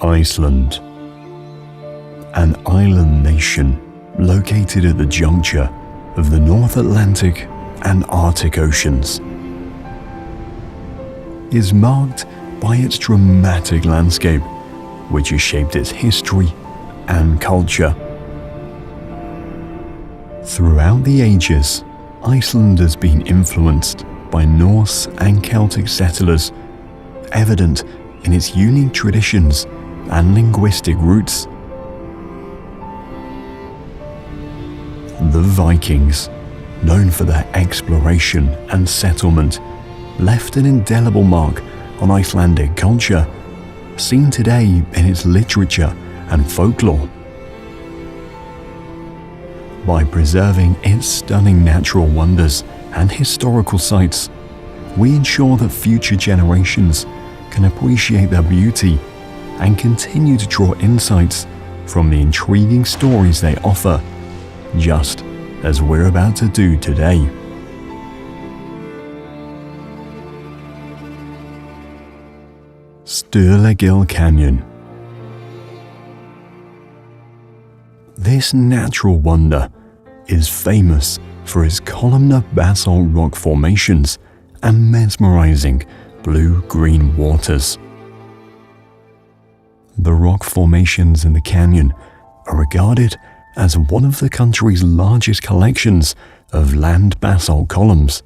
Iceland, an island nation located at the juncture of the North Atlantic and Arctic Oceans, is marked by its dramatic landscape, which has shaped its history and culture. Throughout the ages, Iceland has been influenced by Norse and Celtic settlers, evident in its unique traditions and linguistic roots. The Vikings, known for their exploration and settlement, left an indelible mark on Icelandic culture, seen today in its literature and folklore. By preserving its stunning natural wonders and historical sites, we ensure that future generations can appreciate their beauty and continue to draw insights from the intriguing stories they offer, just as we're about to do today. Sturlagill Canyon. This natural wonder is famous for its columnar basalt rock formations and mesmerizing blue-green waters. The rock formations in the canyon are regarded as one of the country's largest collections of land basalt columns.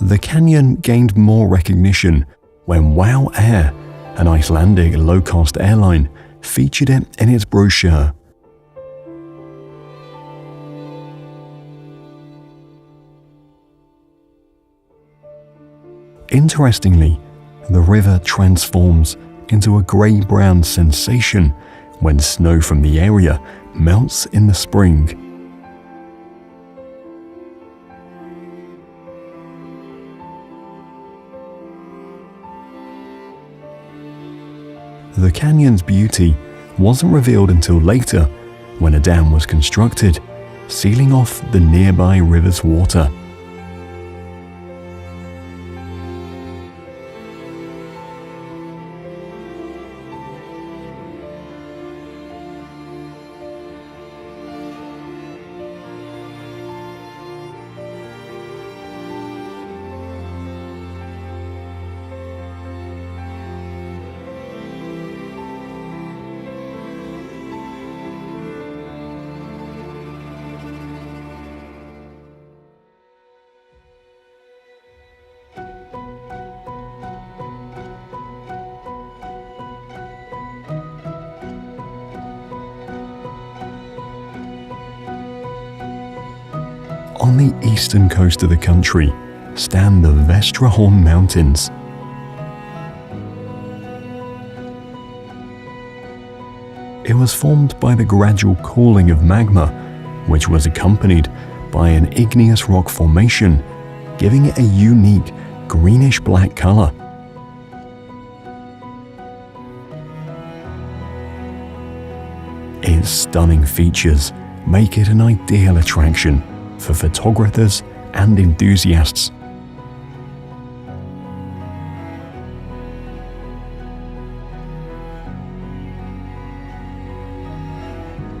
The canyon gained more recognition when WOW Air, an Icelandic low-cost airline, featured it in its brochure. Interestingly, the river transforms into a grey-brown sensation when snow from the area melts in the spring. The canyon's beauty wasn't revealed until later, when a dam was constructed, sealing off the nearby river's water. On the eastern coast of the country stand the Vestrahorn Mountains. It was formed by the gradual cooling of magma, which was accompanied by an igneous rock formation, giving it a unique greenish-black color. Its stunning features make it an ideal attraction for photographers and enthusiasts.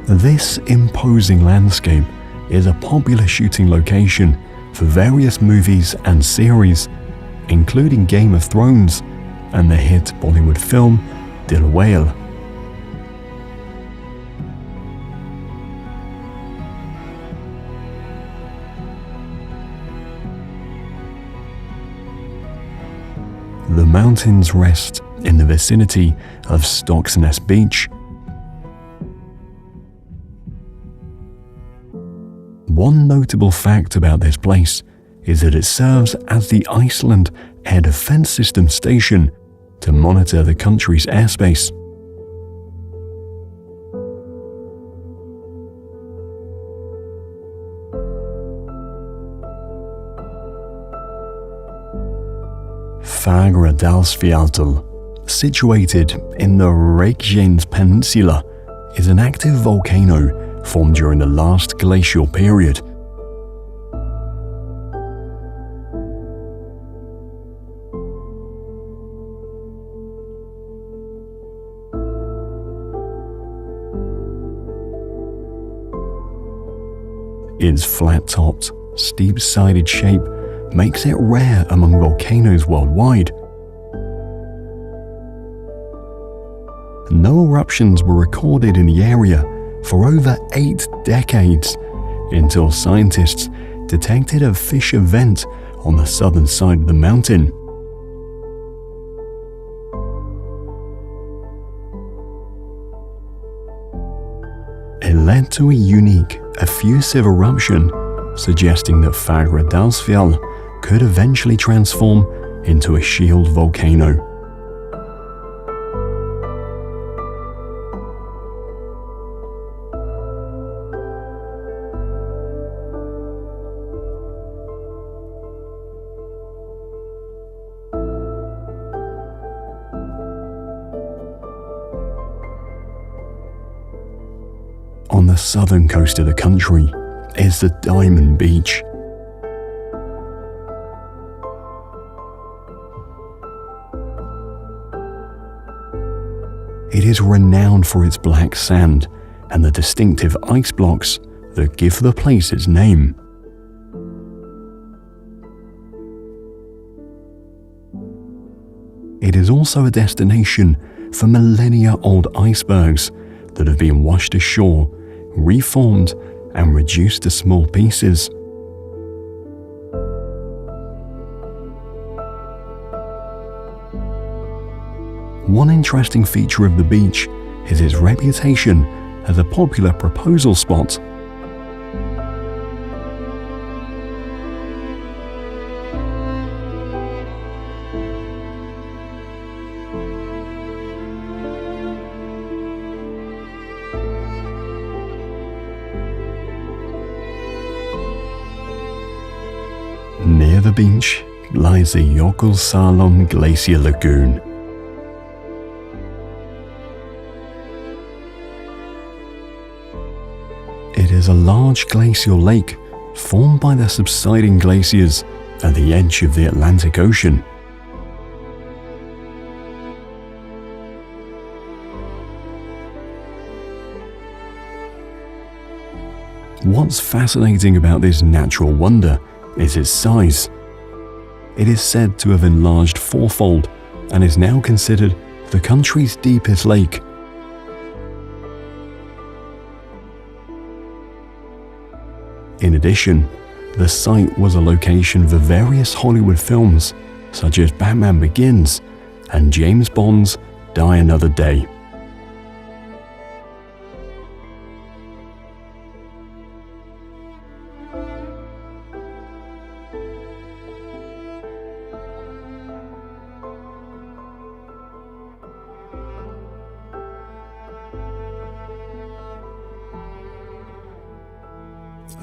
This imposing landscape is a popular shooting location for various movies and series, including Game of Thrones and the hit Bollywood film Dil Whale. The mountains rest in the vicinity of Stocksness Beach. One notable fact about this place is that it serves as the Iceland Air Defense System station to monitor the country's airspace. Fagradalsfjall, situated in the Reykjanes Peninsula, is an active volcano formed during the last glacial period. Its flat-topped, steep-sided shape makes it rare among volcanoes worldwide. No eruptions were recorded in the area for over 8 decades until scientists detected a fissure vent on the southern side of the mountain. It led to a unique, effusive eruption, suggesting that Fagradalsfjall could eventually transform into a shield volcano. On the southern coast of the country is the Diamond Beach. It is renowned for its black sand and the distinctive ice blocks that give the place its name. It is also a destination for millennia-old icebergs that have been washed ashore, reformed, and reduced to small pieces. One interesting feature of the beach is its reputation as a popular proposal spot. Near the beach lies the Jökulsárlón Glacier Lagoon. It is a large glacial lake formed by the subsiding glaciers at the edge of the Atlantic Ocean. What's fascinating about this natural wonder is its size. It is said to have enlarged fourfold and is now considered the country's deepest lake. In addition, the site was a location for various Hollywood films such as Batman Begins and James Bond's Die Another Day.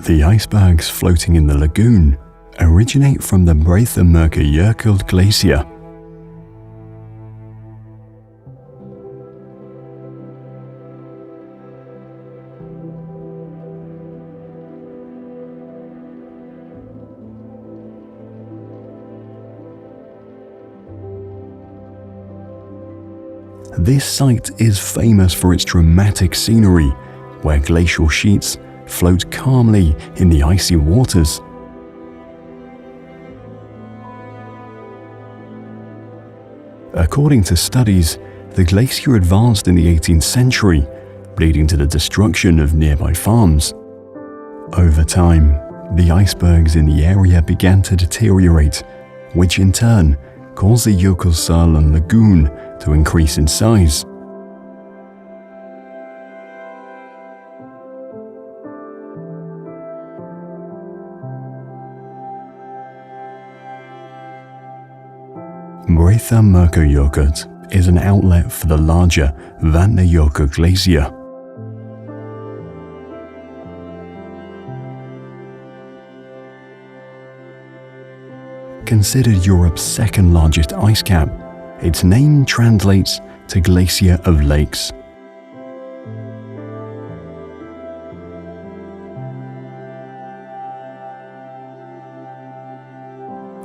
The icebergs floating in the lagoon originate from the Breitharmerkur Glacier. This site is famous for its dramatic scenery, where glacial sheets float calmly in the icy waters. According to studies, the glacier advanced in the 18th century, leading to the destruction of nearby farms. Over time, the icebergs in the area began to deteriorate, which in turn caused the Jökulsárlón Lagoon to increase in size. Breitharmerkur is an outlet for the larger Vatnajökull Glacier. Considered Europe's second largest ice cap, its name translates to Glacier of Lakes.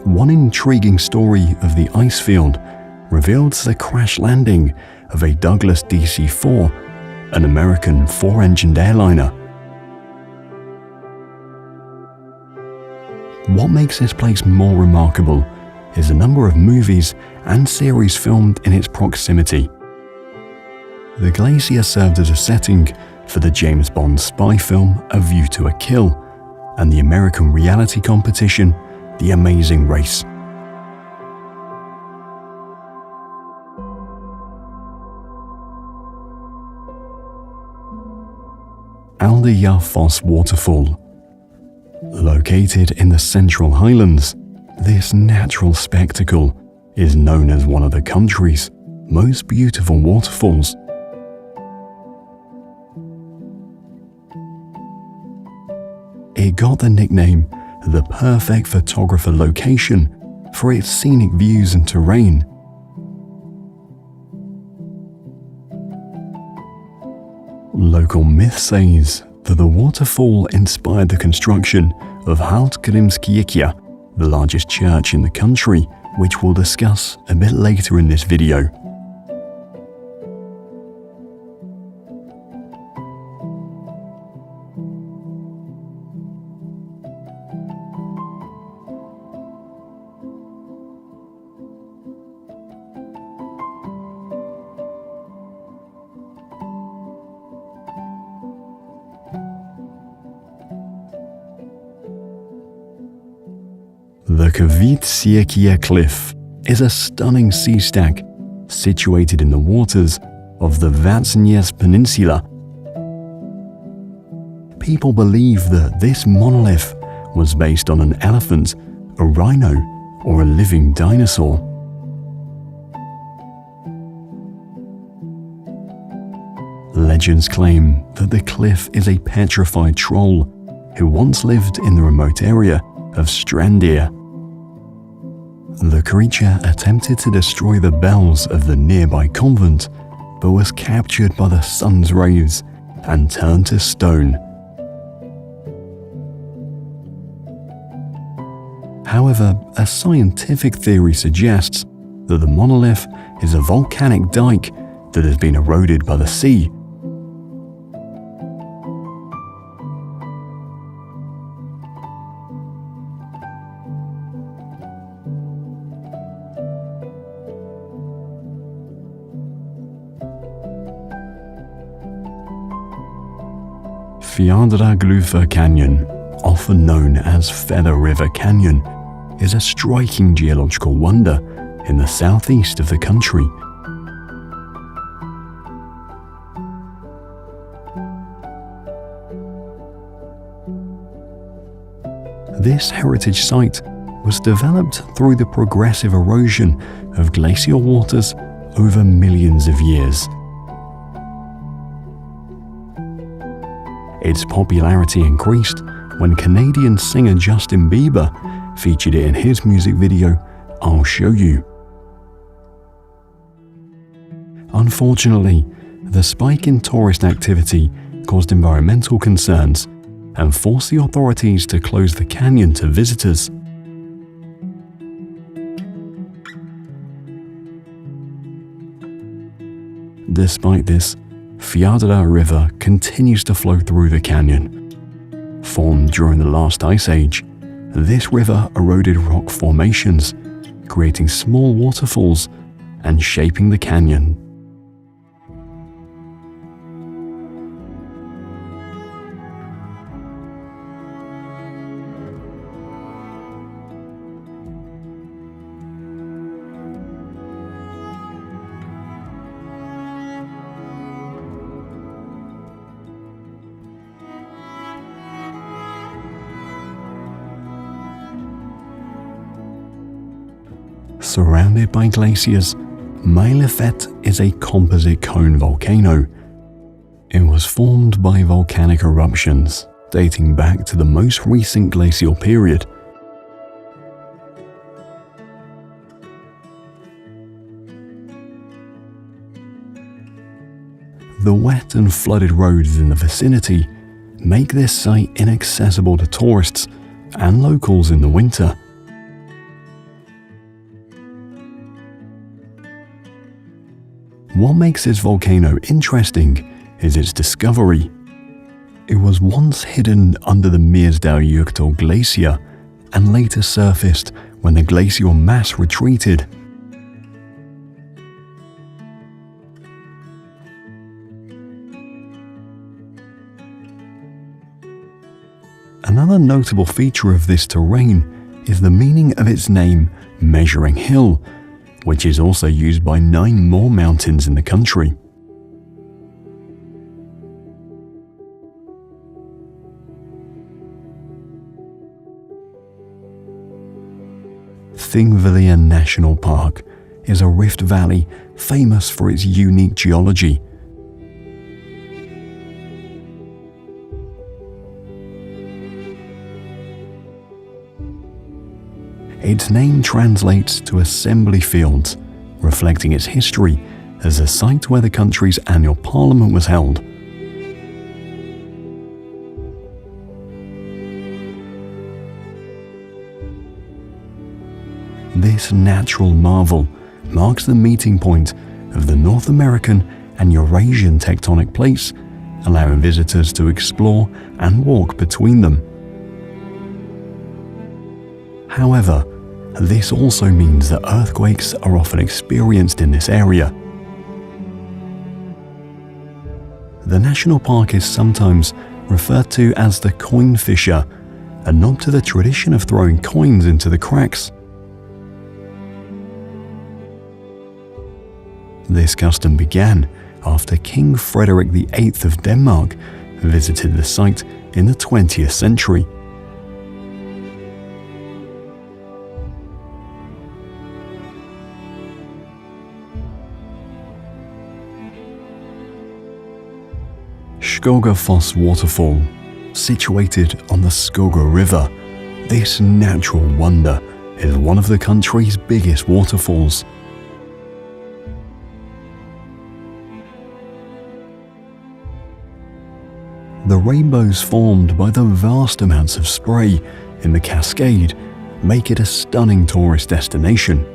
One intriguing story of the ice field revealed the crash landing of a Douglas DC-4, an American four-engined airliner. What makes this place more remarkable is the number of movies and series filmed in its proximity. The glacier served as a setting for the James Bond spy film A View to a Kill and the American reality competition The Amazing Race. Alderjafoss Waterfall. Located in the Central Highlands, this natural spectacle is known as one of the country's most beautiful waterfalls. It got the nickname the perfect photographer location for its scenic views and terrain. Local myth says that the waterfall inspired the construction of Hallgrímskirkja, the largest church in the country, which we'll discuss a bit later in this video. The Kvitsirkja Cliff is a stunning sea stack situated in the waters of the Vatsnes Peninsula. People believe that this monolith was based on an elephant, a rhino, or a living dinosaur. Legends claim that the cliff is a petrified troll who once lived in the remote area of Strandir. The creature attempted to destroy the bells of the nearby convent, but was captured by the sun's rays and turned to stone. However, a scientific theory suggests that the monolith is a volcanic dike that has been eroded by the sea. Fjallaglúfur Canyon, often known as Feather River Canyon, is a striking geological wonder in the southeast of the country. This heritage site was developed through the progressive erosion of glacial waters over millions of years. Its popularity increased when Canadian singer Justin Bieber featured it in his music video, I'll Show You. Unfortunately, the spike in tourist activity caused environmental concerns and forced the authorities to close the canyon to visitors. Despite this, Fjalla River continues to flow through the canyon. Formed during the last ice age, this river eroded rock formations, creating small waterfalls and shaping the canyon. Surrounded by glaciers, Mælifell is a composite cone volcano. It was formed by volcanic eruptions dating back to the most recent glacial period. The wet and flooded roads in the vicinity make this site inaccessible to tourists and locals in the winter. What makes this volcano interesting is its discovery. It was once hidden under the Mýrdalsjökull glacier and later surfaced when the glacial mass retreated. Another notable feature of this terrain is the meaning of its name, Measuring Hill, which is also used by 9 more mountains in the country. Thingvellir National Park is a rift valley famous for its unique geology. Its name translates to assembly fields, reflecting its history as a site where the country's annual parliament was held. This natural marvel marks the meeting point of the North American and Eurasian tectonic plates, allowing visitors to explore and walk between them. However, this also means that earthquakes are often experienced in this area. The national park is sometimes referred to as the coin fissure, a nod to the tradition of throwing coins into the cracks. This custom began after King Frederick VIII of Denmark visited the site in the 20th century. Skogafoss waterfall, situated on the Skoga River. This natural wonder is one of the country's biggest waterfalls. The rainbows formed by the vast amounts of spray in the cascade make it a stunning tourist destination.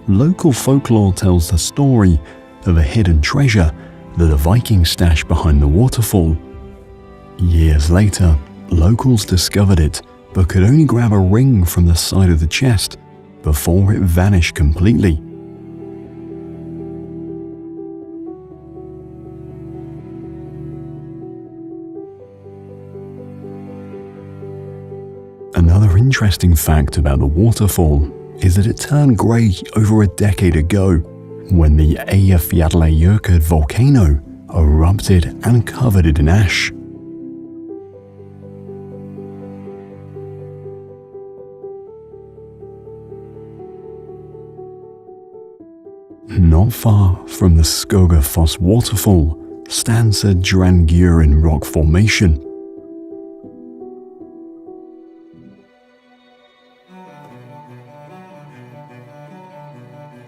Local folklore tells the story of a hidden treasure that the Vikings stashed behind the waterfall. Years later, locals discovered it, but could only grab a ring from the side of the chest before it vanished completely. Another interesting fact about the waterfall is that it turned grey over a decade ago when the Eyjafjallajökull volcano erupted and covered it in ash. Not far from the Skogafoss waterfall stands a Drangurin rock formation.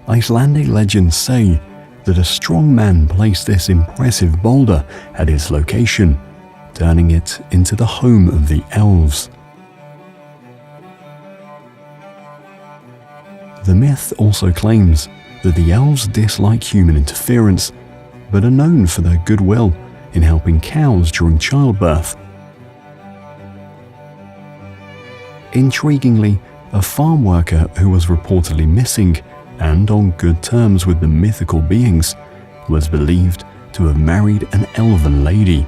Icelandic legends say that a strong man placed this impressive boulder at its location, turning it into the home of the elves. The myth also claims that the elves dislike human interference, but are known for their goodwill in helping cows during childbirth. Intriguingly, a farm worker who was reportedly missing and on good terms with the mythical beings was believed to have married an elven lady.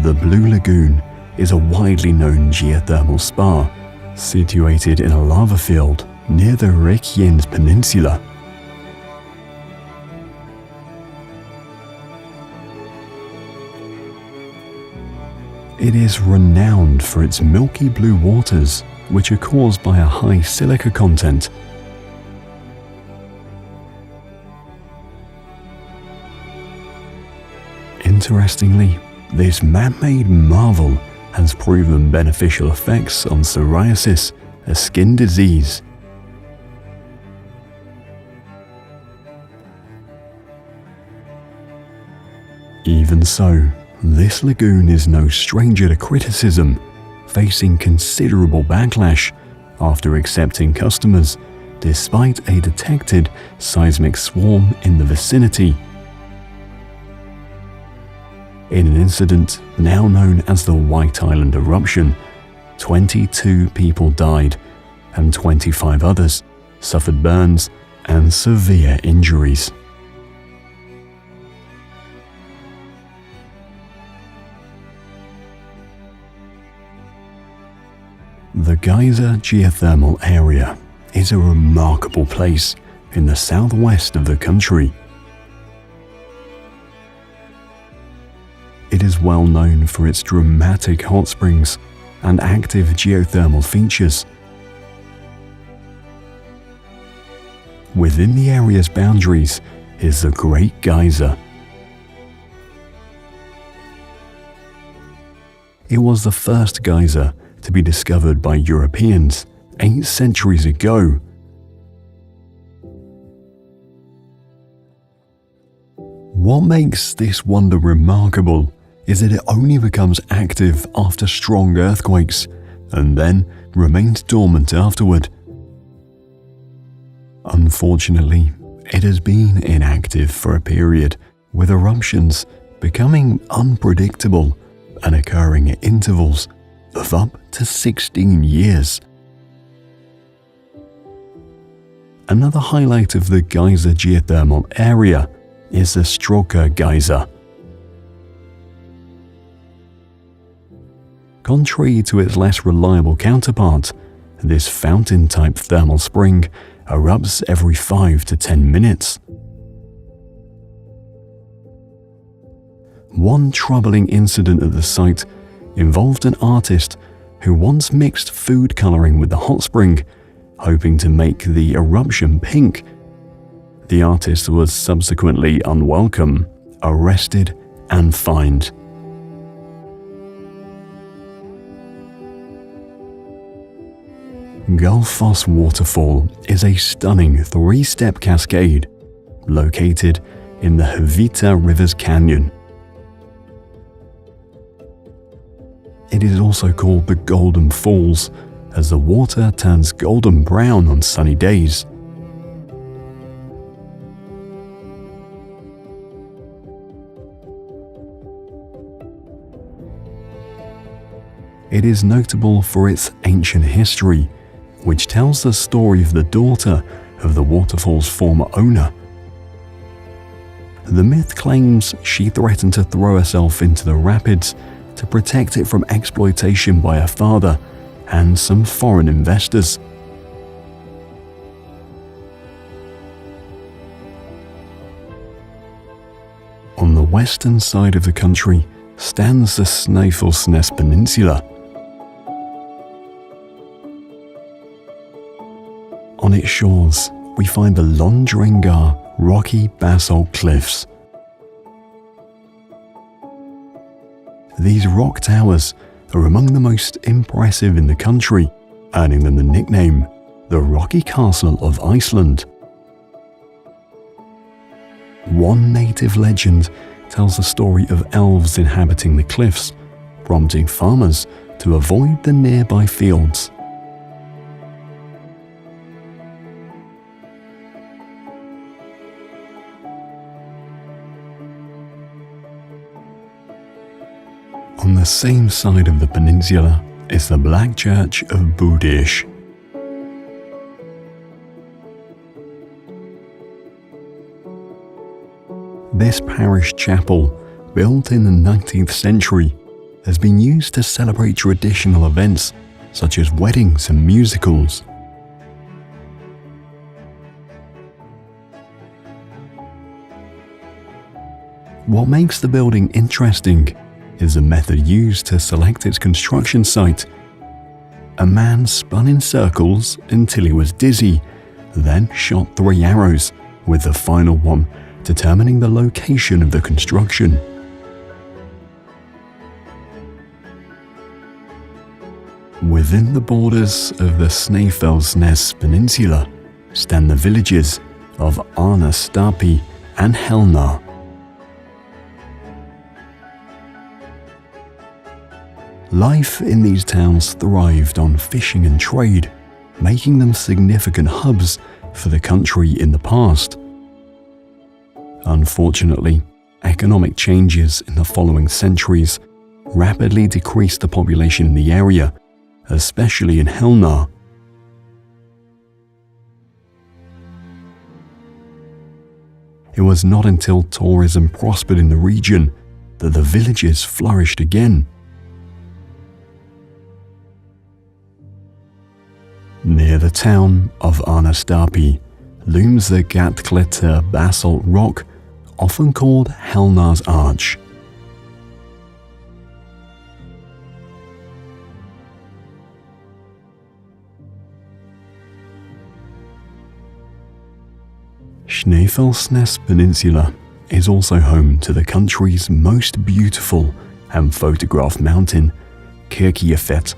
The Blue Lagoon is a widely known geothermal spa situated in a lava field near the Reykjanes Peninsula. It is renowned for its milky blue waters, which are caused by a high silica content. Interestingly, this man-made marvel has proven beneficial effects on psoriasis a skin disease. Even so, this lagoon is no stranger to criticism, facing considerable backlash after accepting customers despite a detected seismic swarm in the vicinity. In an incident now known as the White Island eruption, 22 people died and 25 others suffered burns and severe injuries. The Geyser geothermal area is a remarkable place in the southwest of the country. It is well known for its dramatic hot springs and active geothermal features. Within the area's boundaries is the Great Geyser. It was the first geyser to be discovered by Europeans 8 centuries ago. What makes this wonder remarkable is that it only becomes active after strong earthquakes and then remains dormant afterward. Unfortunately, it has been inactive for a period, with eruptions becoming unpredictable and occurring at intervals of up to 16 years. Another highlight of the Geyser geothermal area is the Stroker Geyser. Contrary to its less reliable counterpart, this fountain-type thermal spring erupts every 5 to 10 minutes. One troubling incident at the site involved an artist who once mixed food coloring with the hot spring, hoping to make the eruption pink. The artist was subsequently unwelcome, arrested, and fined. Gullfoss Waterfall is a stunning 3-step cascade located in the Havita River's canyon. It is also called the Golden Falls, as the water turns golden brown on sunny days. It is notable for its ancient history, which tells the story of the daughter of the waterfall's former owner. The myth claims she threatened to throw herself into the rapids to protect it from exploitation by her father and some foreign investors. On the western side of the country stands the Snæfellsnes Peninsula. On its shores, we find the Londrengar rocky basalt cliffs. These rock towers are among the most impressive in the country, earning them the nickname the Rocky Castle of Iceland. One native legend tells the story of elves inhabiting the cliffs, prompting farmers to avoid the nearby fields. On the same side of the peninsula is the Black Church of Budish. This parish chapel, built in the 19th century, has been used to celebrate traditional events such as weddings and musicals. What makes the building interesting is the method used to select its construction site. A man spun in circles until he was dizzy, then shot 3 arrows, with the final one determining the location of the construction. Within the borders of the Snæfellsnes Peninsula stand the villages of Arnastapi and Helnar. Life in these towns thrived on fishing and trade, making them significant hubs for the country in the past. Unfortunately, economic changes in the following centuries rapidly decreased the population in the area, especially in Helnar. It was not until tourism prospered in the region that the villages flourished again. Near the town of Arnastapi looms the Gatkletter basalt rock, often called Helnar's Arch. Snæfellsnes Peninsula is also home to the country's most beautiful and photographed mountain, Kirkjafell.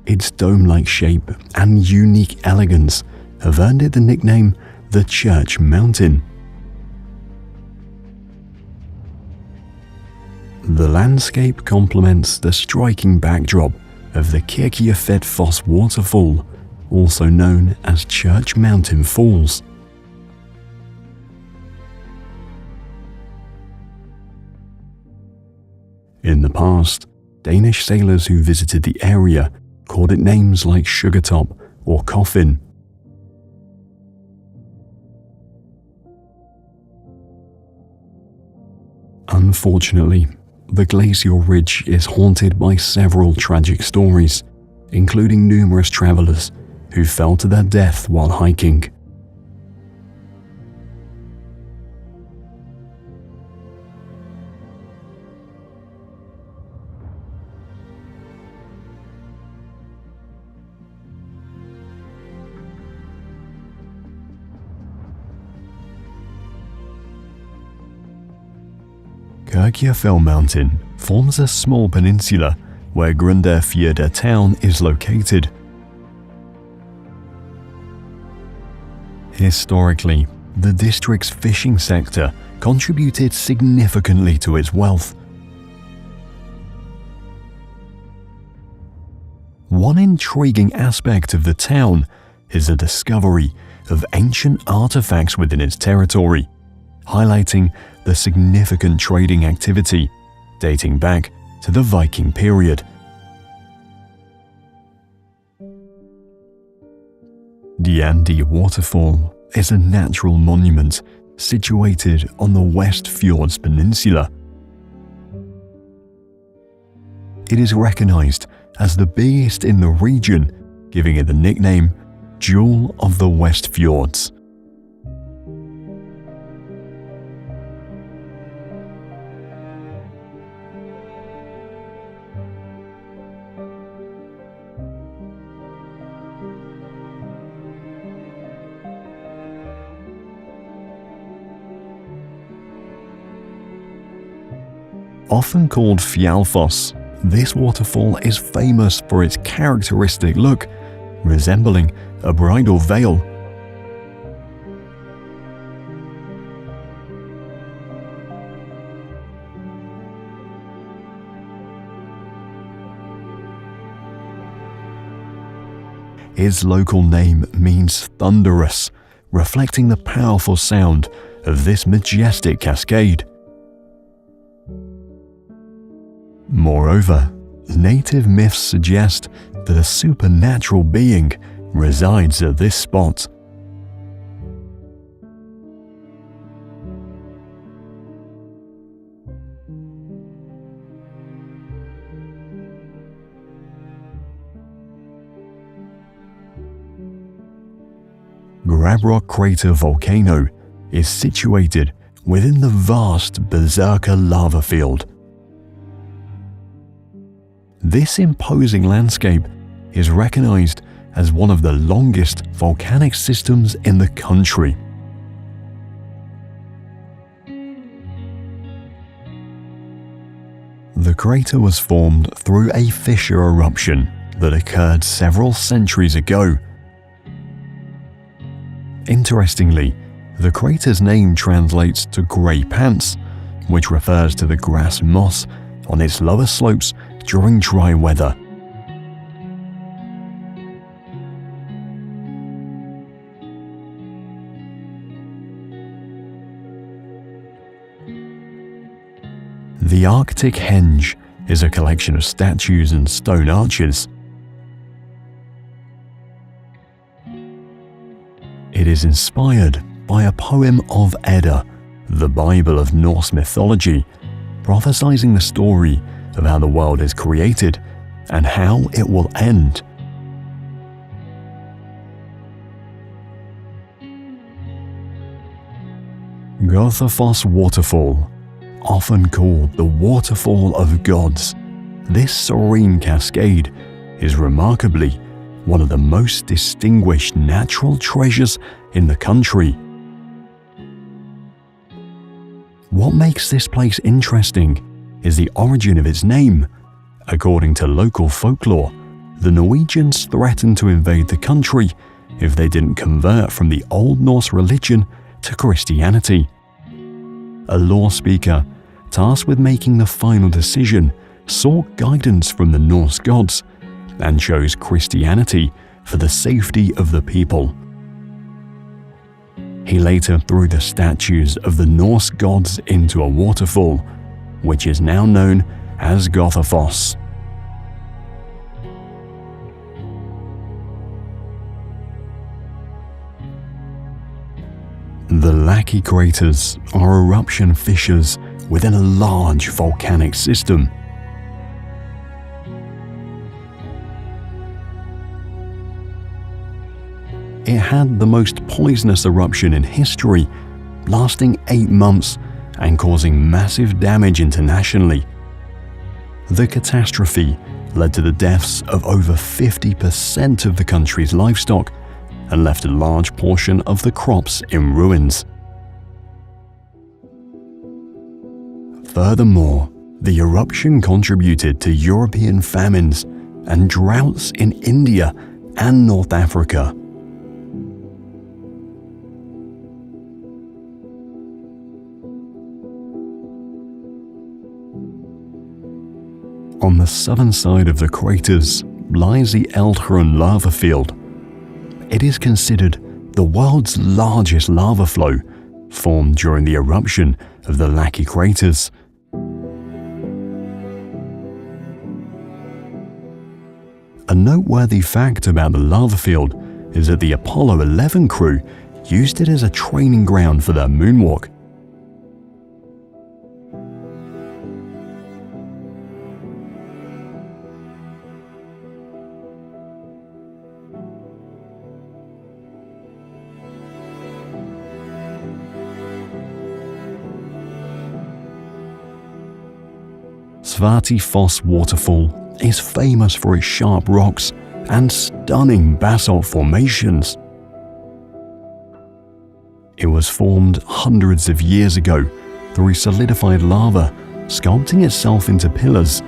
Its dome-like shape and unique elegance have earned it the nickname the Church Mountain. The landscape complements the striking backdrop of the Kirkjafell waterfall, also known as Church Mountain Falls. In the past, Danish sailors who visited the area called it names like Sugartop or Coffin. Unfortunately, the glacial ridge is haunted by several tragic stories, including numerous travelers who fell to their death while hiking. Kirkjafell Mountain forms a small peninsula where Grundarfjörður town is located. Historically, the district's fishing sector contributed significantly to its wealth. One intriguing aspect of the town is the discovery of ancient artifacts within its territory, highlighting the significant trading activity dating back to the Viking period. The Andi Waterfall is a natural monument situated on the West Fjords Peninsula. It is recognized as the biggest in the region, giving it the nickname Jewel of the West Fjords. Often called Fjallfoss, this waterfall is famous for its characteristic look, resembling a bridal veil. Its local name means thunderous, reflecting the powerful sound of this majestic cascade. Moreover, native myths suggest that a supernatural being resides at this spot. Grabrock Crater Volcano is situated within the vast Berserker lava field. This imposing landscape is recognized as one of the longest volcanic systems in the country. The crater was formed through a fissure eruption that occurred several centuries ago. Interestingly, the crater's name translates to grey pants, which refers to the grass moss on its lower slopes during dry weather. The Arctic Henge is a collection of statues and stone arches. It is inspired by a poem of Edda, the Bible of Norse mythology, prophesizing the story of how the world is created and how it will end. Gothafos Waterfall, often called the Waterfall of Gods, this serene cascade is remarkably one of the most distinguished natural treasures in the country. What makes this place interesting is the origin of its name. According to local folklore, the Norwegians threatened to invade the country if they didn't convert from the Old Norse religion to Christianity. A law speaker tasked with making the final decision sought guidance from the Norse gods and chose Christianity for the safety of the people. He later threw the statues of the Norse gods into a waterfall, which is now known as Gothafos. The Lackey craters are eruption fissures within a large volcanic system. It had the most poisonous eruption in history, lasting 8 months and causing massive damage internationally. The catastrophe led to the deaths of over 50% of the country's livestock and left a large portion of the crops in ruins. Furthermore, the eruption contributed to European famines and droughts in India and North Africa. On the southern side of the craters lies the Eldhraun lava field. It is considered the world's largest lava flow, formed during the eruption of the Lackey craters. A noteworthy fact about the lava field is that the Apollo 11 crew used it as a training ground for their moonwalk. Svartifoss waterfall is famous for its sharp rocks and stunning basalt formations. It was formed hundreds of years ago through solidified lava sculpting itself into pillars.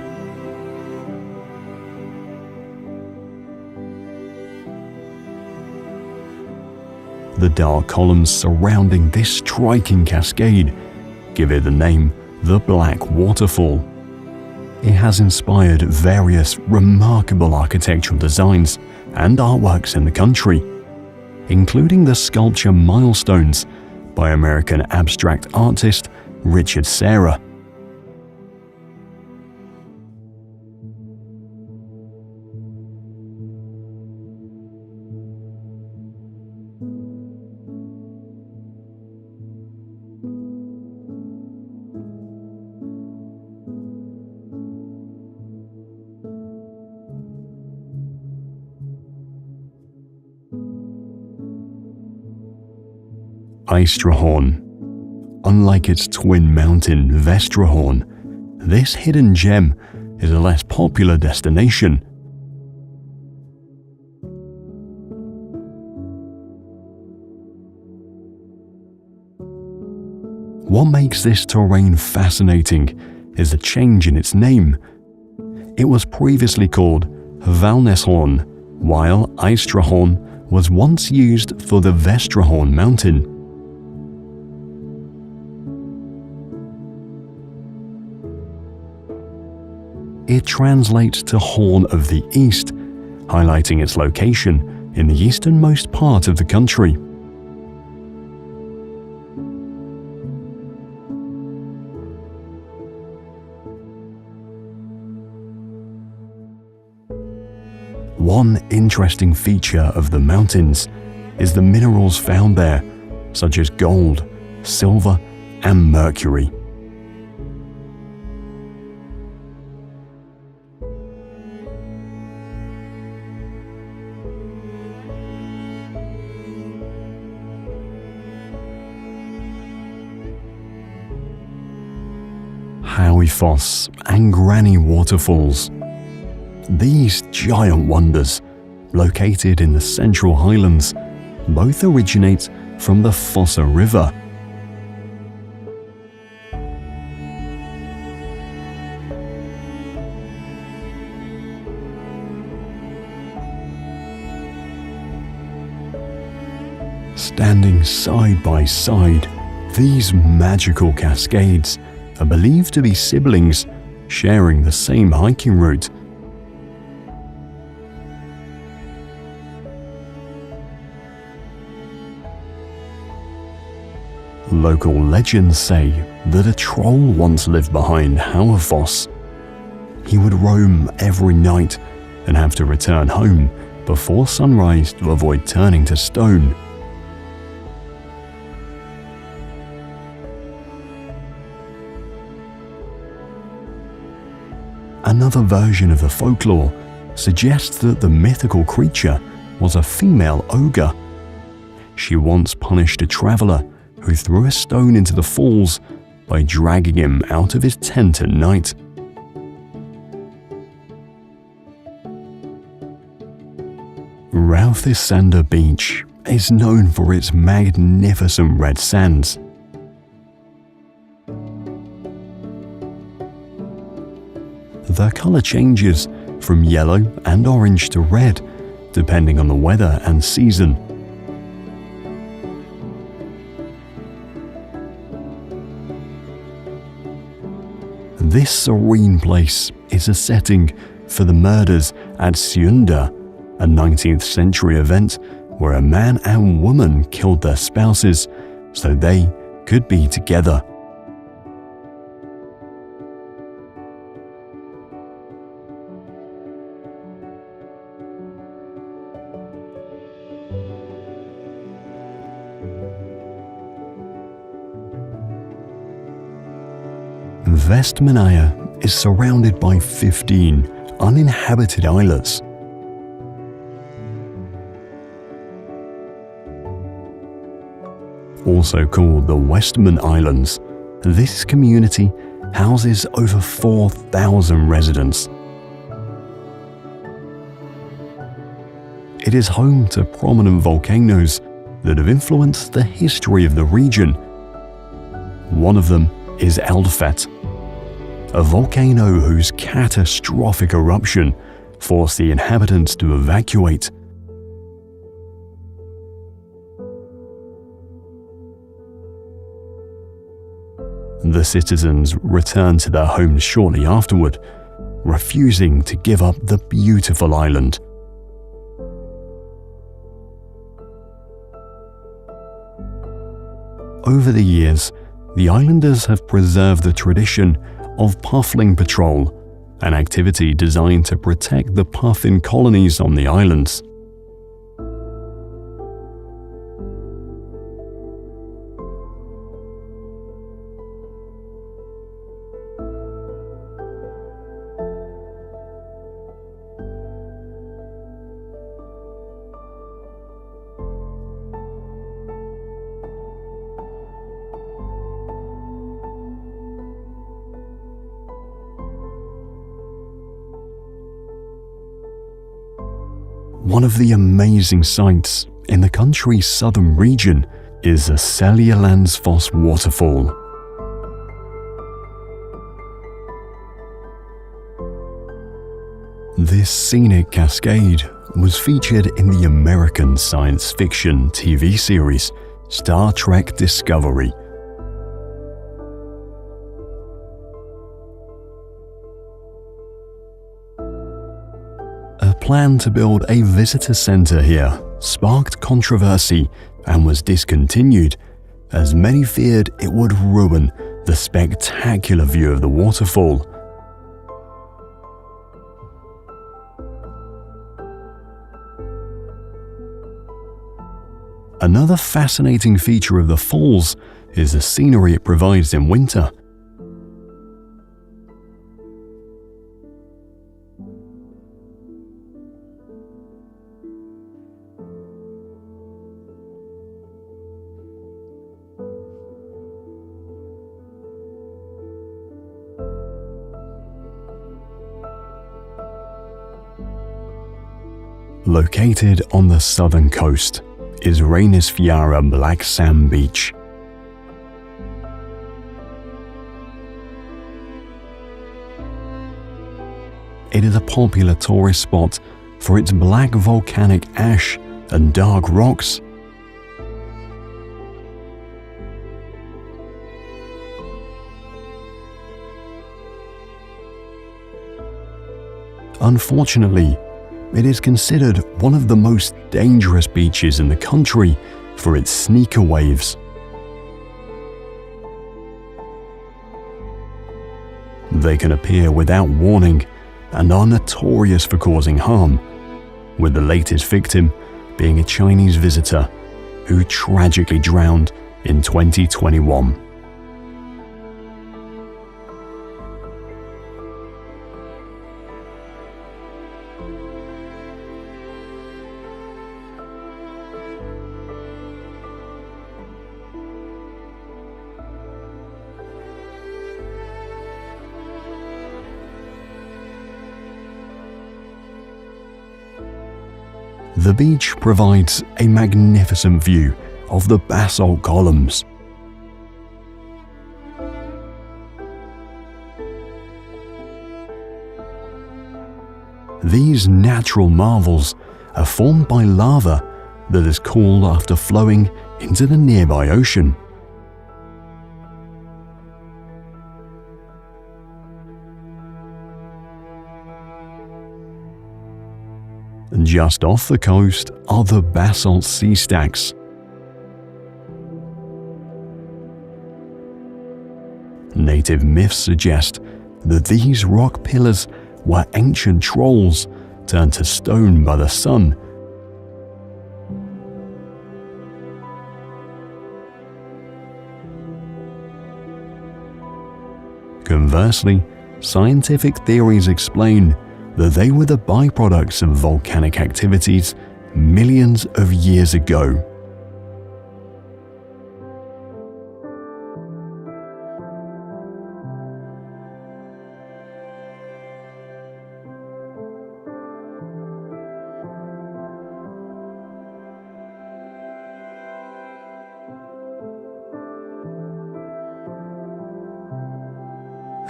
The dark columns surrounding this striking cascade give it the name the Black Waterfall. It has inspired various remarkable architectural designs and artworks in the country, including the sculpture Milestones by American abstract artist Richard Serra. Eystrahorn. Unlike its twin mountain Vestrahorn, this hidden gem is a less popular destination. What makes this terrain fascinating is a change in its name. It was previously called Valneshorn, while Eystrahorn was once used for the Vestrahorn mountain. It translates to Horn of the East, highlighting its location in the easternmost part of the country. One interesting feature of the mountains is the minerals found there, such as gold, silver, and mercury. Hauifoss and Granny waterfalls. These giant wonders, located in the Central Highlands, both originate from the Fossa River. Standing side by side, these magical cascades are believed to be siblings sharing the same hiking route. Local legends say that a troll once lived behind Hauifoss. He would roam every night and have to return home before sunrise to avoid turning to stone. Another version of the folklore suggests that the mythical creature was a female ogre. She once punished a traveler who threw a stone into the falls by dragging him out of his tent at night. Rauthisander Beach is known for its magnificent red sands. The color changes from yellow and orange to red, depending on the weather and season. This serene place is a setting for the murders at Siunda, a 19th century event where a man and woman killed their spouses so they could be together. Vestmannaeyjar is surrounded by 15 uninhabited islets. Also called the Westman Islands, this community houses over 4,000 residents. It is home to prominent volcanoes that have influenced the history of the region. One of them is Eldfett, a volcano whose catastrophic eruption forced the inhabitants to evacuate. The citizens returned to their homes shortly afterward, refusing to give up the beautiful island. Over the years, the islanders have preserved the tradition of puffling patrol, an activity designed to protect the puffin colonies on the islands. One of the amazing sights in the country's southern region is the Seljalandsfoss waterfall. This scenic cascade was featured in the American science fiction TV series Star Trek Discovery. A plan to build a visitor center here sparked controversy and was discontinued, as many feared it would ruin the spectacular view of the waterfall. Another fascinating feature of the falls is the scenery it provides in winter. Located on the southern coast is Reynisfjara Black Sand Beach. It is a popular tourist spot for its black volcanic ash and dark rocks. Unfortunately, it is considered one of the most dangerous beaches in the country for its sneaker waves. They can appear without warning and are notorious for causing harm, with the latest victim being a Chinese visitor who tragically drowned in 2021. The beach provides a magnificent view of the basalt columns. These natural marvels are formed by lava that is cooled after flowing into the nearby ocean. Just off the coast are the basalt sea stacks. Native myths suggest that these rock pillars were ancient trolls turned to stone by the sun. Conversely, scientific theories explain that they were the byproducts of volcanic activities millions of years ago.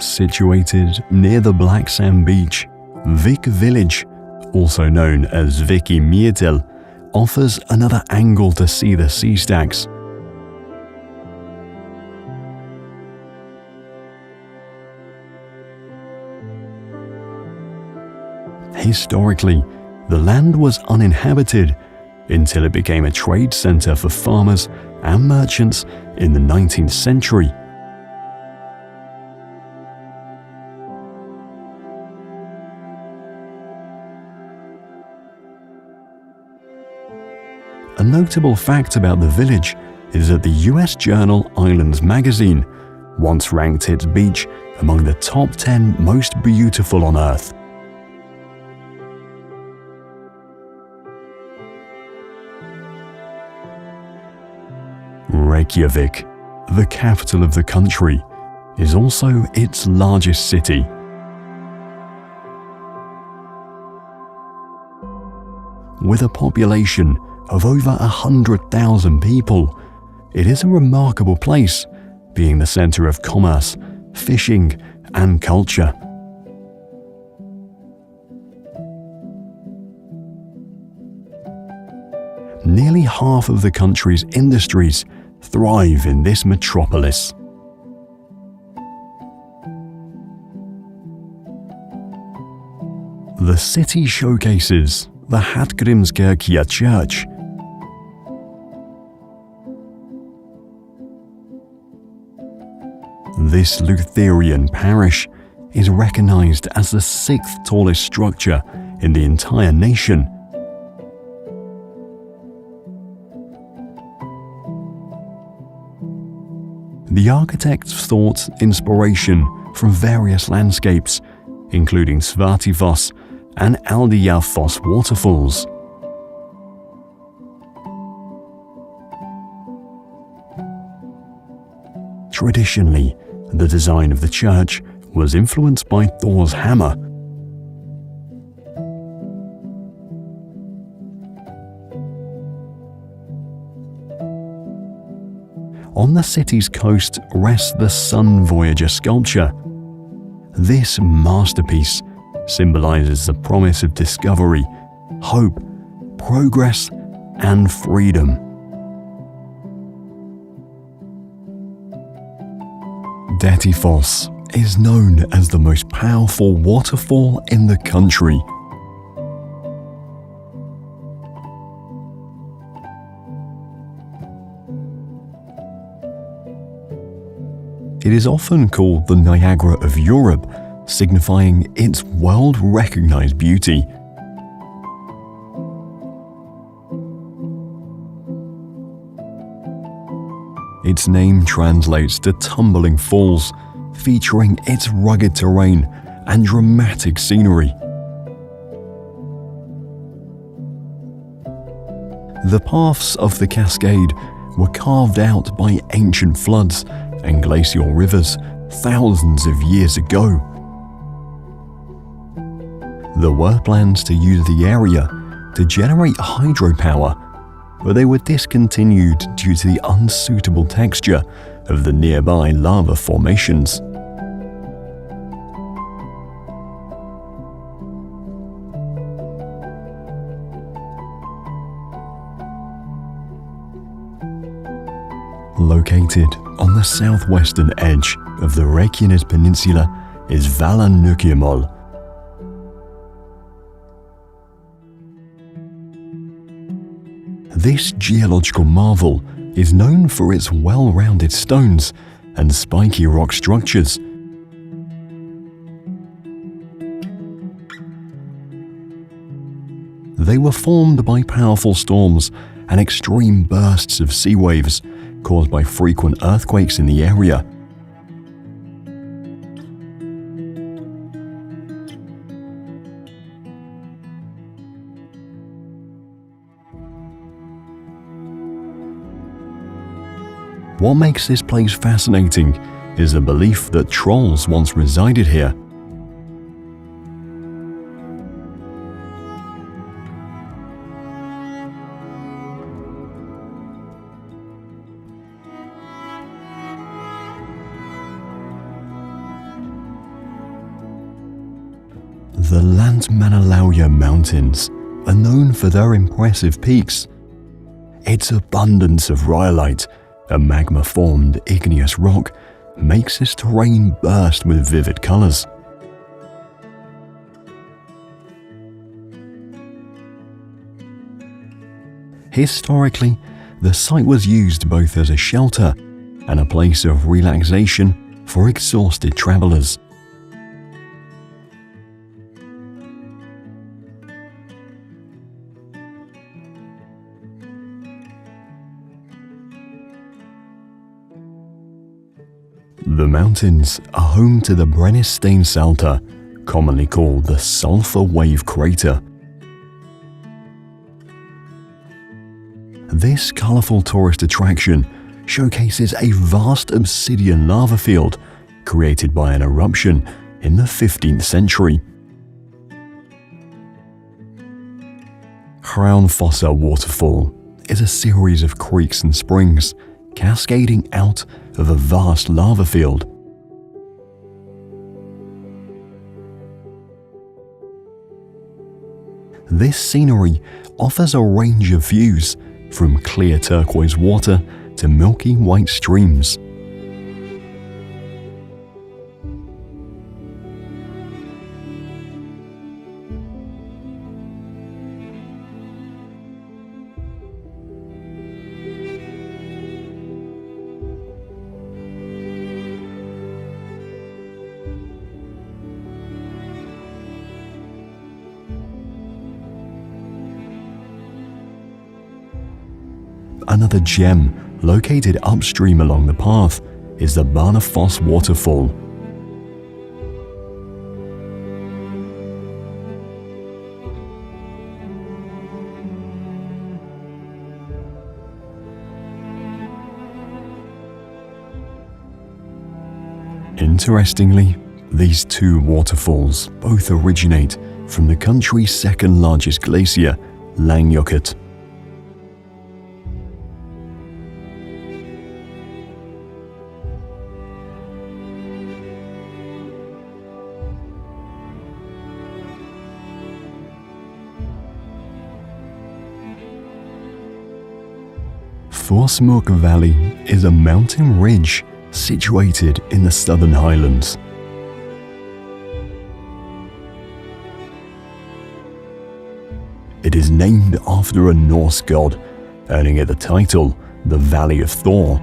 Situated near the Black Sand Beach, Vik Village, also known as Viki Myrtil, offers another angle to see the sea stacks. Historically, the land was uninhabited until it became a trade center for farmers and merchants in the 19th century. A notable fact about the village is that the US journal Islands magazine once ranked its beach among the top 10 most beautiful on Earth. Reykjavik, the capital of the country, is also its largest city. With a population of over 100,000 people, it is a remarkable place, being the center of commerce, fishing, and culture. Nearly half of the country's industries thrive in this metropolis. The city showcases the Hallgrímskirkja Church. This Lutheran parish is recognized as the sixth tallest structure in the entire nation. The architects sought inspiration from various landscapes, including Svartifoss and Aldiafoss waterfalls. Traditionally, the design of the church was influenced by Thor's hammer. On the city's coast rests the Sun Voyager sculpture. This masterpiece symbolizes the promise of discovery, hope, progress, and freedom. Dettifoss is known as the most powerful waterfall in the country. It is often called the Niagara of Europe, signifying its world-recognized beauty. Its name translates to tumbling falls, featuring its rugged terrain and dramatic scenery. The paths of the cascade were carved out by ancient floods and glacial rivers thousands of years ago. There were plans to use the area to generate hydropower, but they were discontinued due to the unsuitable texture of the nearby lava formations. Located on the southwestern edge of the Reykjanes Peninsula is Vallahnúkjamál. This geological marvel is known for its well-rounded stones and spiky rock structures. They were formed by powerful storms and extreme bursts of sea waves caused by frequent earthquakes in the area. What makes this place fascinating is the belief that trolls once resided here. The Landmannalaugar Mountains are known for their impressive peaks. Its abundance of rhyolite, a magma-formed igneous rock, makes this terrain burst with vivid colors. Historically, the site was used both as a shelter and a place of relaxation for exhausted travelers. The mountains are home to the Brennisteinssalta, commonly called the Sulphur Wave Crater. This colorful tourist attraction showcases a vast obsidian lava field created by an eruption in the 15th century. Hraunfossa waterfall is a series of creeks and springs cascading out of a vast lava field. This scenery offers a range of views, from clear turquoise water to milky white streams. Another gem located upstream along the path is the Barnefoss waterfall. Interestingly, these two waterfalls both originate from the country's second largest glacier, Langjökull. Thorsmork Valley is a mountain ridge situated in the Southern Highlands. It is named after a Norse god, earning it the title the Valley of Thor.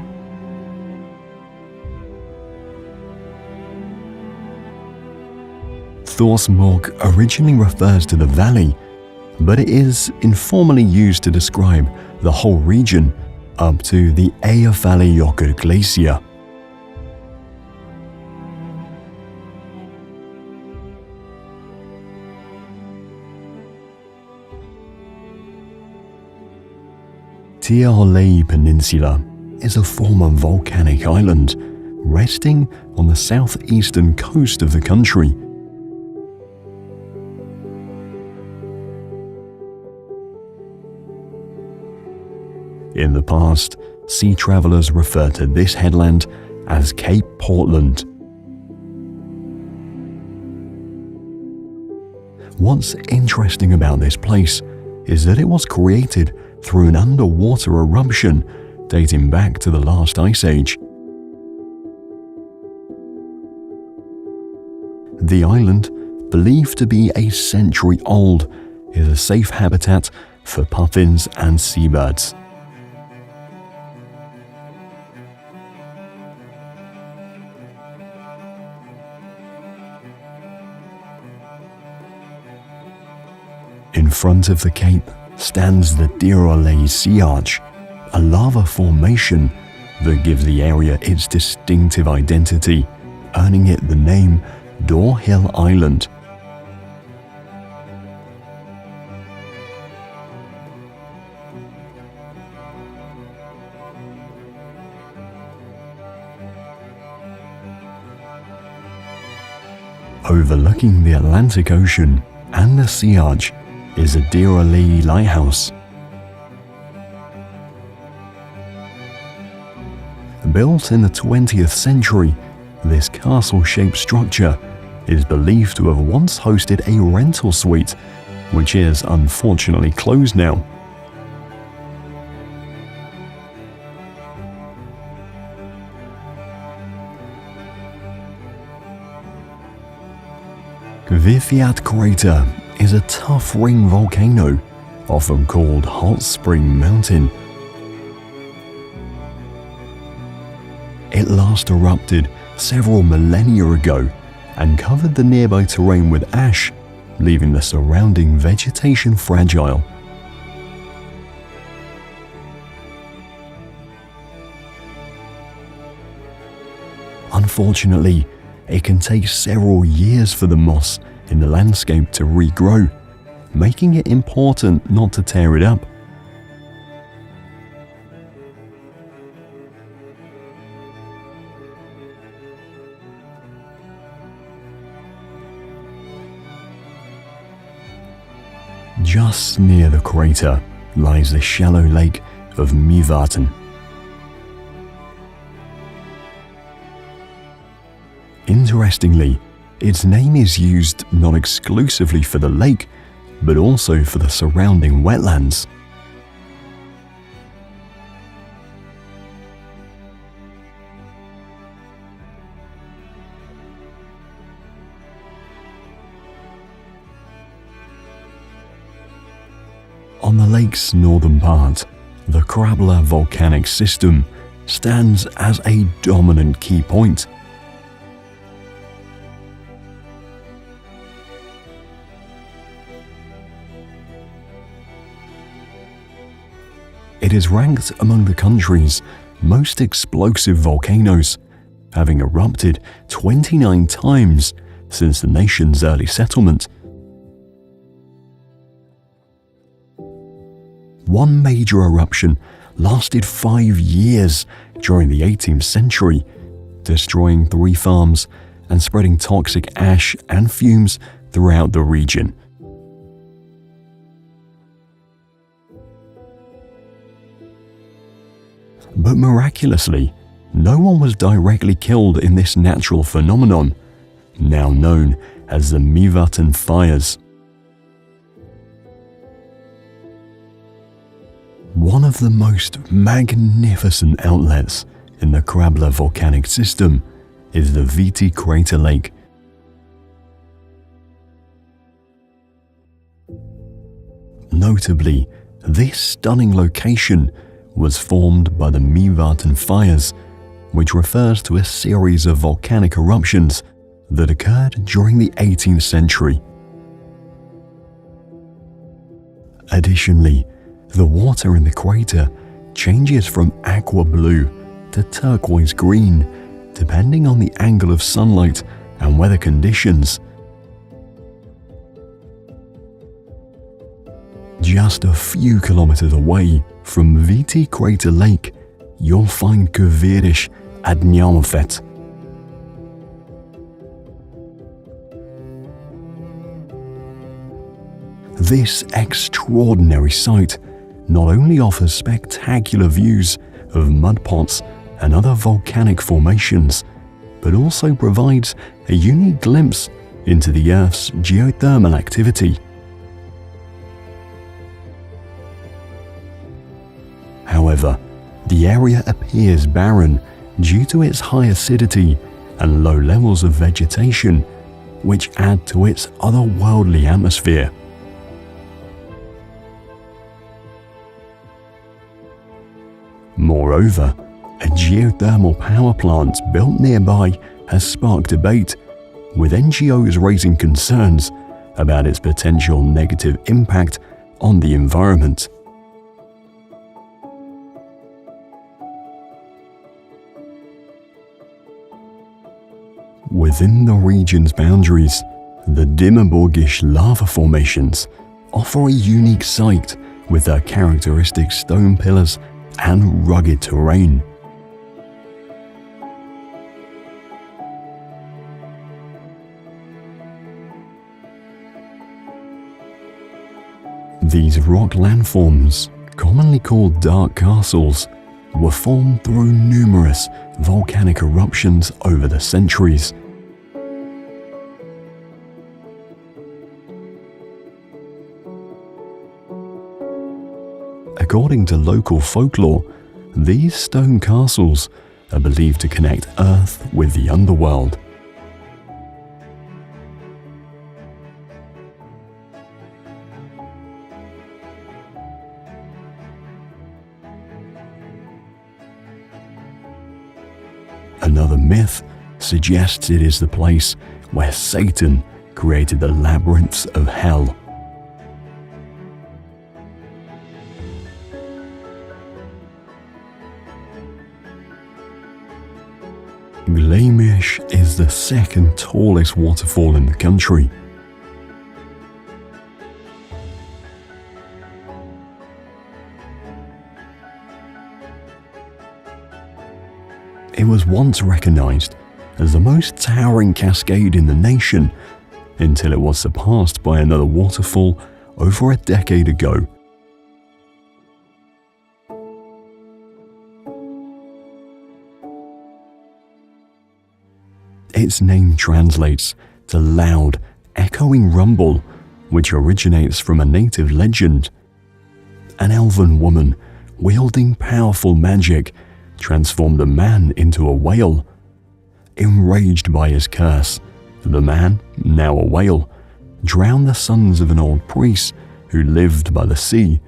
Thorsmork originally refers to the valley, but it is informally used to describe the whole region up to the Eyjafjallajökull glacier. Tíðarley Peninsula is a former volcanic island resting on the southeastern coast of the country. In the past, sea travelers referred to this headland as Cape Portland. What's interesting about this place is that it was created through an underwater eruption dating back to the last ice age. The island, believed to be a century old, is a safe habitat for puffins and seabirds. In front of the cape stands the Tíðarley Sea Arch, a lava formation that gives the area its distinctive identity, earning it the name Door Hill Island. Overlooking the Atlantic Ocean and the Sea Arch is a Tíðarley lighthouse. Built in the 20th century, this castle-shaped structure is believed to have once hosted a rental suite, which is unfortunately closed now. Viðfjall crater is a tough ring volcano, often called Hot Spring Mountain. It last erupted several millennia ago and covered the nearby terrain with ash, leaving the surrounding vegetation fragile. Unfortunately, it can take several years for the moss in the landscape to regrow, making it important not to tear it up. Just near the crater lies the shallow lake of Mývatn. Interestingly, its name is used not exclusively for the lake, but also for the surrounding wetlands. On the lake's northern part, the Krabla volcanic system stands as a dominant key point. It is ranked among the country's most explosive volcanoes, having erupted 29 times since the nation's early settlement. One major eruption lasted 5 years during the 18th century, destroying 3 farms and spreading toxic ash and fumes throughout the region. But miraculously, no one was directly killed in this natural phenomenon, now known as the Mývatn fires. One of the most magnificent outlets in the Krabla volcanic system is the Viti crater lake. Notably, this stunning location was formed by the Mývatn fires, which refers to a series of volcanic eruptions that occurred during the 18th century. Additionally, the water in the crater changes from aqua blue to turquoise green, depending on the angle of sunlight and weather conditions. Just a few kilometers away from Viti Crater Lake, you'll find Kuvirish Adnjamofet. This extraordinary site not only offers spectacular views of mud pots and other volcanic formations, but also provides a unique glimpse into the Earth's geothermal activity. However, the area appears barren due to its high acidity and low levels of vegetation, which add to its otherworldly atmosphere. Moreover, a geothermal power plant built nearby has sparked debate, with NGOs raising concerns about its potential negative impact on the environment. Within the region's boundaries, the Dimmerborgish lava formations offer a unique site with their characteristic stone pillars and rugged terrain. These rock landforms, commonly called dark castles, were formed through numerous volcanic eruptions over the centuries. According to local folklore, these stone castles are believed to connect Earth with the underworld. Another myth suggests it is the place where Satan created the labyrinths of hell. Gleimish is the second tallest waterfall in the country. It was once recognized as the most towering cascade in the nation until it was surpassed by another waterfall over a decade ago. Its name translates to loud, echoing rumble, which originates from a native legend. An elven woman, wielding powerful magic, transformed a man into a whale. Enraged by his curse, the man, now a whale, drowned the sons of an old priest who lived by the sea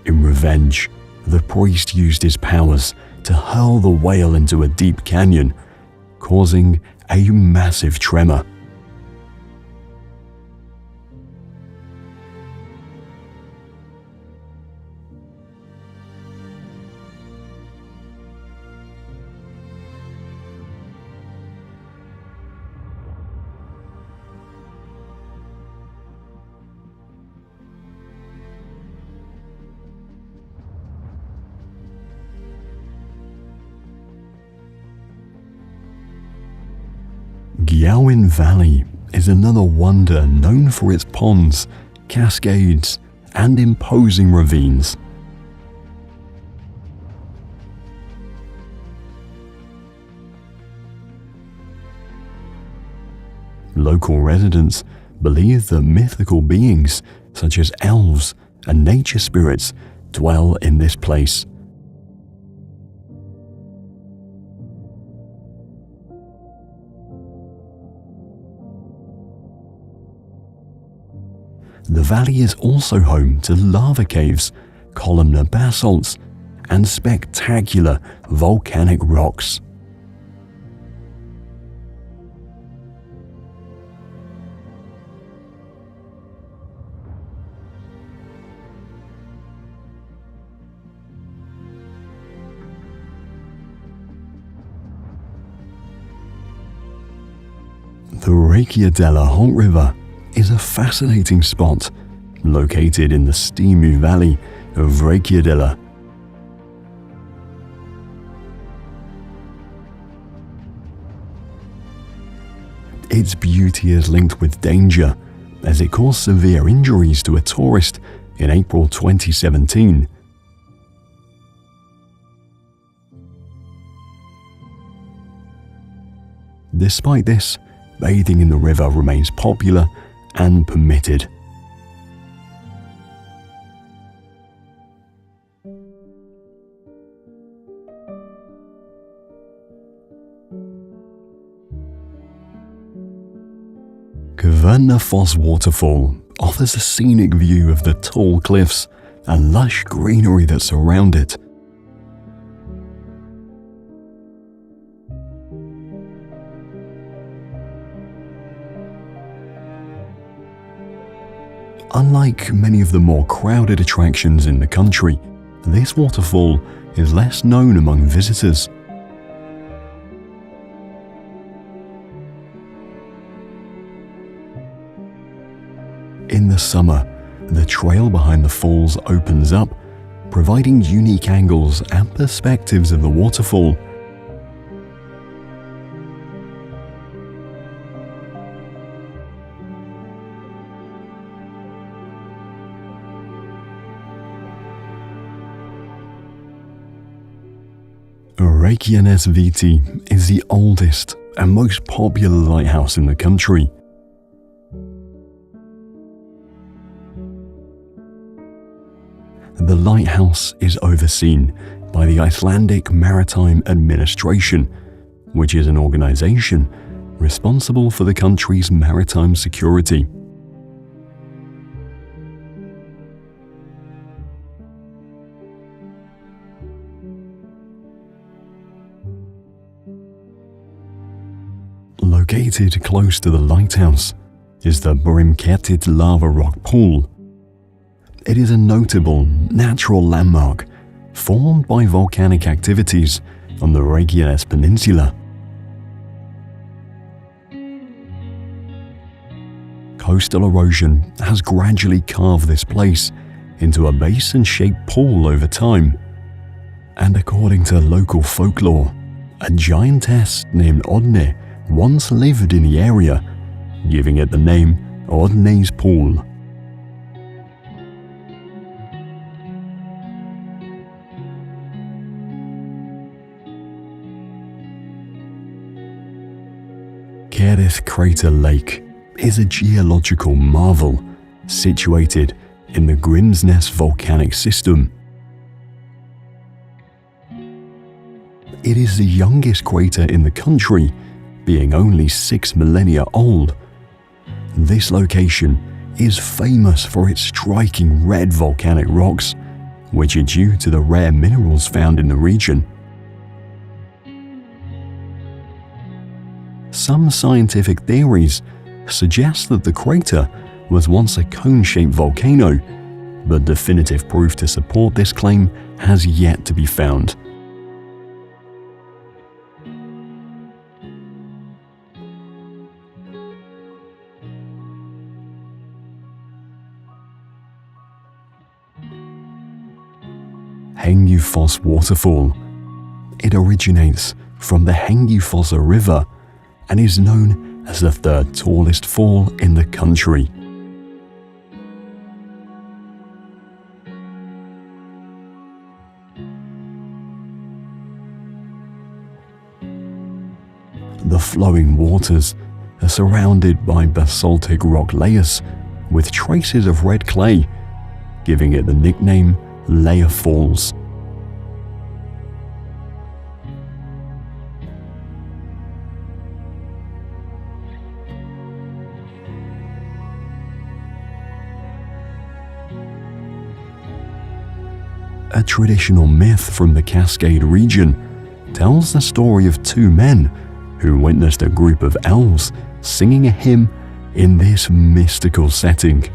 In revenge, the priest used his powers to hurl the whale into a deep canyon, causing a massive tremor. Gyeowin Valley is another wonder known for its ponds, cascades, and imposing ravines. Local residents believe that mythical beings such as elves and nature spirits dwell in this place. The valley is also home to lava caves, columnar basalts, and spectacular volcanic rocks. The Reykjadella Hot River is a fascinating spot located in the Stimu Valley of Reykjadella. Its beauty is linked with danger as it caused severe injuries to a tourist in April 2017. Despite this, bathing in the river remains popular and permitted. Kvernafoss waterfall offers a scenic view of the tall cliffs and lush greenery that surround it. Unlike many of the more crowded attractions in the country, this waterfall is less known among visitors. In the summer, the trail behind the falls opens up, providing unique angles and perspectives of the waterfall. Reykjanesviti is the oldest and most popular lighthouse in the country. The lighthouse is overseen by the Icelandic Maritime Administration, which is an organization responsible for the country's maritime security. Located close to the lighthouse is the Brimketit lava rock pool. It is a notable natural landmark formed by volcanic activities on the Reykjanes Peninsula. Coastal erosion has gradually carved this place into a basin-shaped pool over time, and according to local folklore, a giantess named Odne once lived in the area, giving it the name Odne's Pool. Kerith Crater Lake is a geological marvel situated in the Grimsness volcanic system. It is the youngest crater in the country, being only 6 millennia old. This location is famous for its striking red volcanic rocks which are due to the rare minerals found in the region. Some scientific theories suggest that the crater was once a cone-shaped volcano, but definitive proof to support this claim has yet to be found. Hengifoss waterfall. It originates from the Hengifossa River and is known as the third tallest fall in the country. The flowing waters are surrounded by basaltic rock layers with traces of red clay, giving it the nickname Layer Falls. A traditional myth from the Cascade region tells the story of two men who witnessed a group of elves singing a hymn in this mystical setting.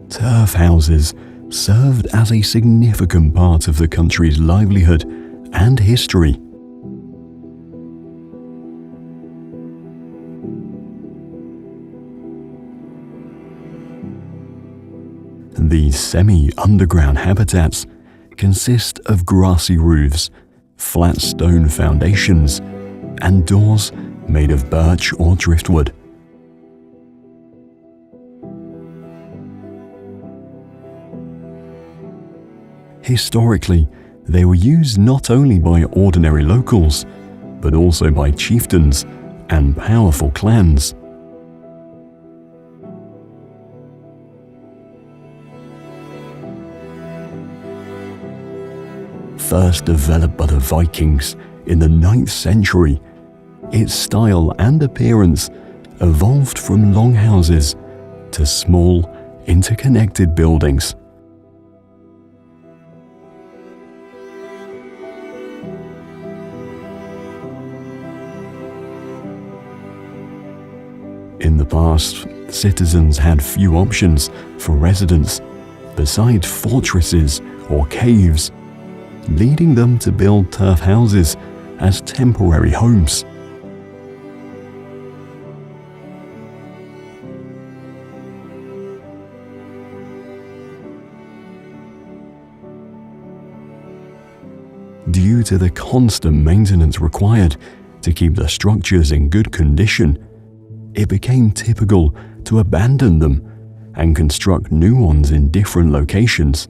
Turf houses served as a significant part of the country's livelihood and history. These semi-underground habitats consist of grassy roofs, flat stone foundations, and doors made of birch or driftwood. Historically, they were used not only by ordinary locals, but also by chieftains and powerful clans. First developed by the Vikings in the 9th century, its style and appearance evolved from longhouses to small, interconnected buildings. In the past, citizens had few options for residence besides fortresses or caves, leading them to build turf houses as temporary homes. Due to the constant maintenance required to keep the structures in good condition, it became typical to abandon them and construct new ones in different locations.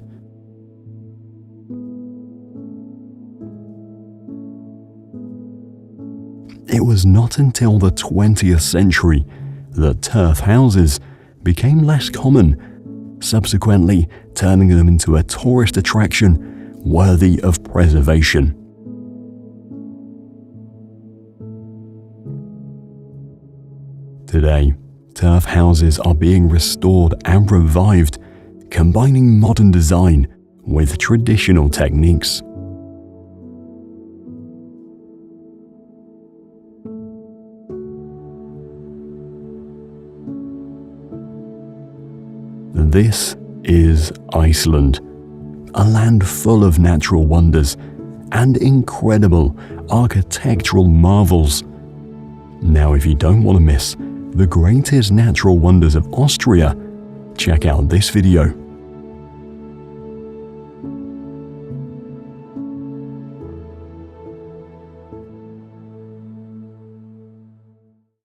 It was not until the 20th century that turf houses became less common, subsequently turning them into a tourist attraction worthy of preservation. Today, turf houses are being restored and revived, combining modern design with traditional techniques. This is Iceland, a land full of natural wonders and incredible architectural marvels. Now, if you don't want to miss the greatest natural wonders of Austria, check out this video.